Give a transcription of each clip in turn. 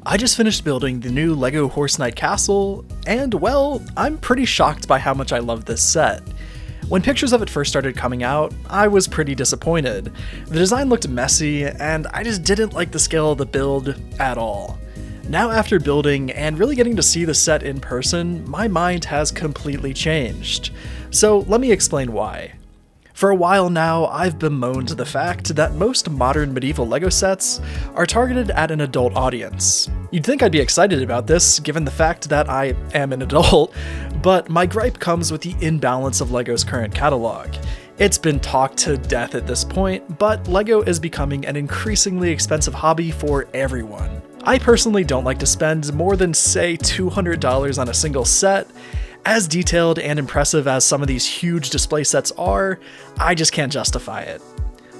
I just finished building the new LEGO Horse Knight Castle, and well, I'm pretty shocked by how much I love this set. When pictures of it first started coming out, I was pretty disappointed. The design looked messy, and I just didn't like the scale of the build at all. Now after building and really getting to see the set in person, my mind has completely changed. So let me explain why. For a while now, I've bemoaned the fact that most modern medieval LEGO sets are targeted at an adult audience. You'd think I'd be excited about this, given the fact that I am an adult, but my gripe comes with the imbalance of LEGO's current catalog. It's been talked to death at this point, but LEGO is becoming an increasingly expensive hobby for everyone. I personally don't like to spend more than, say, $200 on a single set. As detailed and impressive as some of these huge display sets are, I just can't justify it.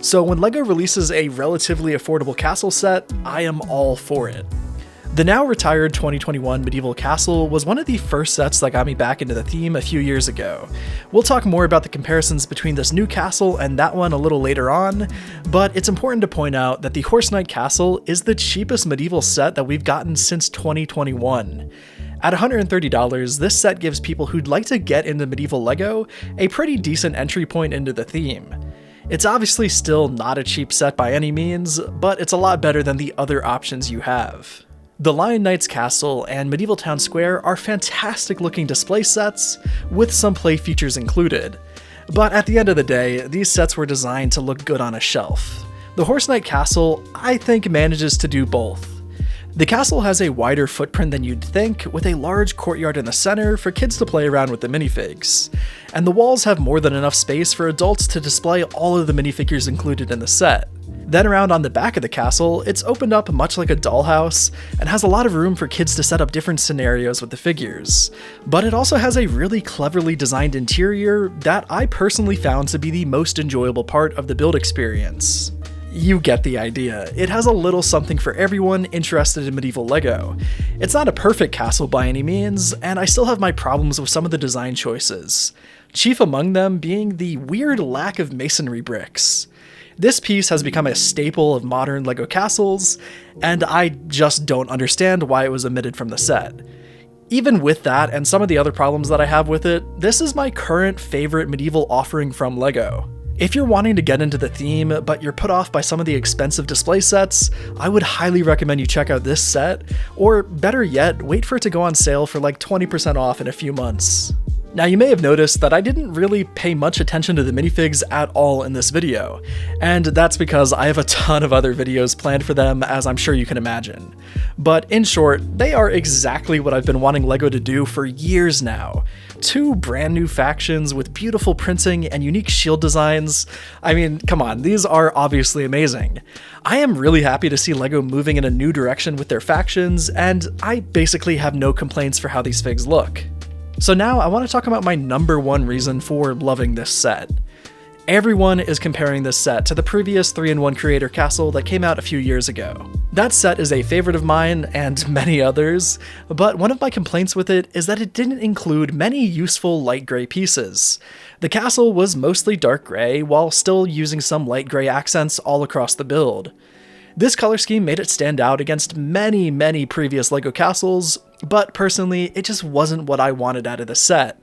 So when LEGO releases a relatively affordable castle set, I am all for it. The now retired 2021 Medieval Castle was one of the first sets that got me back into the theme a few years ago. We'll talk more about the comparisons between this new castle and that one a little later on, but it's important to point out that the Horse Knight Castle is the cheapest medieval set that we've gotten since 2021. At $130, this set gives people who'd like to get into medieval LEGO a pretty decent entry point into the theme. It's obviously still not a cheap set by any means, but it's a lot better than the other options you have. The Lion Knight's Castle and Medieval Town Square are fantastic looking display sets, with some play features included. But at the end of the day, these sets were designed to look good on a shelf. The Horse Knight Castle, I think, manages to do both. The castle has a wider footprint than you'd think, with a large courtyard in the center for kids to play around with the minifigs. And the walls have more than enough space for adults to display all of the minifigures included in the set. Then around on the back of the castle, it's opened up much like a dollhouse, and has a lot of room for kids to set up different scenarios with the figures. But it also has a really cleverly designed interior that I personally found to be the most enjoyable part of the build experience. You get the idea. It has a little something for everyone interested in medieval LEGO. It's not a perfect castle by any means, and I still have my problems with some of the design choices. Chief among them being the weird lack of masonry bricks. This piece has become a staple of modern LEGO castles, and I just don't understand why it was omitted from the set. Even with that and some of the other problems that I have with it, this is my current favorite medieval offering from LEGO. If you're wanting to get into the theme, but you're put off by some of the expensive display sets, I would highly recommend you check out this set, or better yet, wait for it to go on sale for like 20% off in a few months. Now you may have noticed that I didn't really pay much attention to the minifigs at all in this video, and that's because I have a ton of other videos planned for them, as I'm sure you can imagine. But in short, they are exactly what I've been wanting LEGO to do for years now. 2 brand new factions with beautiful printing and unique shield designs. I mean, come on, these are obviously amazing. I am really happy to see LEGO moving in a new direction with their factions, and I basically have no complaints for how these figs look. So now I want to talk about my number one reason for loving this set. Everyone is comparing this set to the previous 3-in-1 Creator Castle that came out a few years ago. That set is a favorite of mine and many others, but one of my complaints with it is that it didn't include many useful light gray pieces. The castle was mostly dark gray while still using some light gray accents all across the build. This color scheme made it stand out against many previous LEGO castles, but personally, it just wasn't what I wanted out of the set.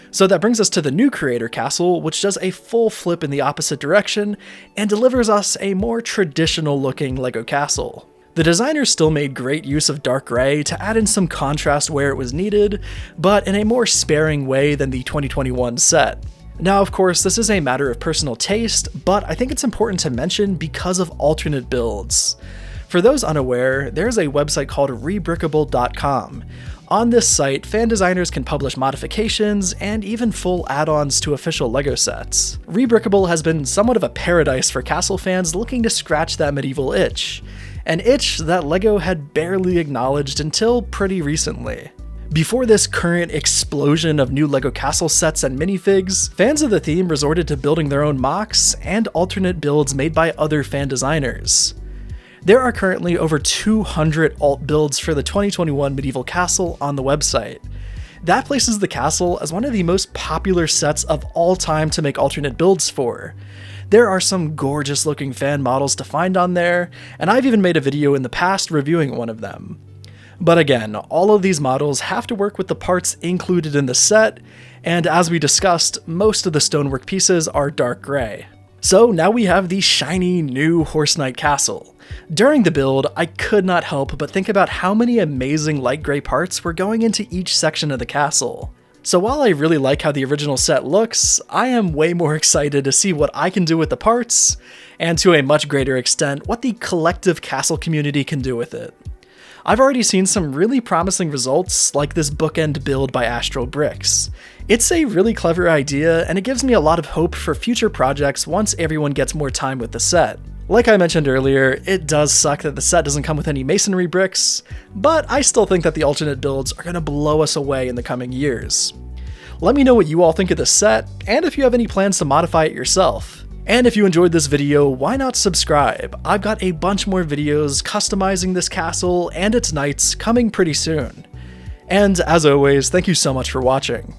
So that brings us to the new Creator Castle, which does a full flip in the opposite direction and delivers us a more traditional looking LEGO castle. The designers still made great use of dark gray to add in some contrast where it was needed, but in a more sparing way than the 2021 set. Now, of course, this is a matter of personal taste, but I think it's important to mention because of alternate builds. For those unaware, there's a website called rebrickable.com. On this site, fan designers can publish modifications and even full add-ons to official LEGO sets. Rebrickable has been somewhat of a paradise for castle fans looking to scratch that medieval itch, an itch that LEGO had barely acknowledged until pretty recently. Before this current explosion of new LEGO castle sets and minifigs, fans of the theme resorted to building their own mocks and alternate builds made by other fan designers. There are currently over 200 alt builds for the 2021 Medieval Castle on the website. That places the castle as one of the most popular sets of all time to make alternate builds for. There are some gorgeous looking fan models to find on there, and I've even made a video in the past reviewing one of them. But again, all of these models have to work with the parts included in the set, and as we discussed, most of the stonework pieces are dark gray. So now we have the shiny new Horse Knight castle. During the build, I could not help but think about how many amazing light gray parts were going into each section of the castle. So while I really like how the original set looks, I am way more excited to see what I can do with the parts, and to a much greater extent, what the collective castle community can do with it. I've already seen some really promising results, like this bookend build by Astral Bricks. It's a really clever idea, and it gives me a lot of hope for future projects once everyone gets more time with the set. Like I mentioned earlier, it does suck that the set doesn't come with any masonry bricks, but I still think that the alternate builds are going to blow us away in the coming years. Let me know what you all think of the set, and if you have any plans to modify it yourself. And if you enjoyed this video, why not subscribe? I've got a bunch more videos customizing this castle and its knights coming pretty soon. And as always, thank you so much for watching.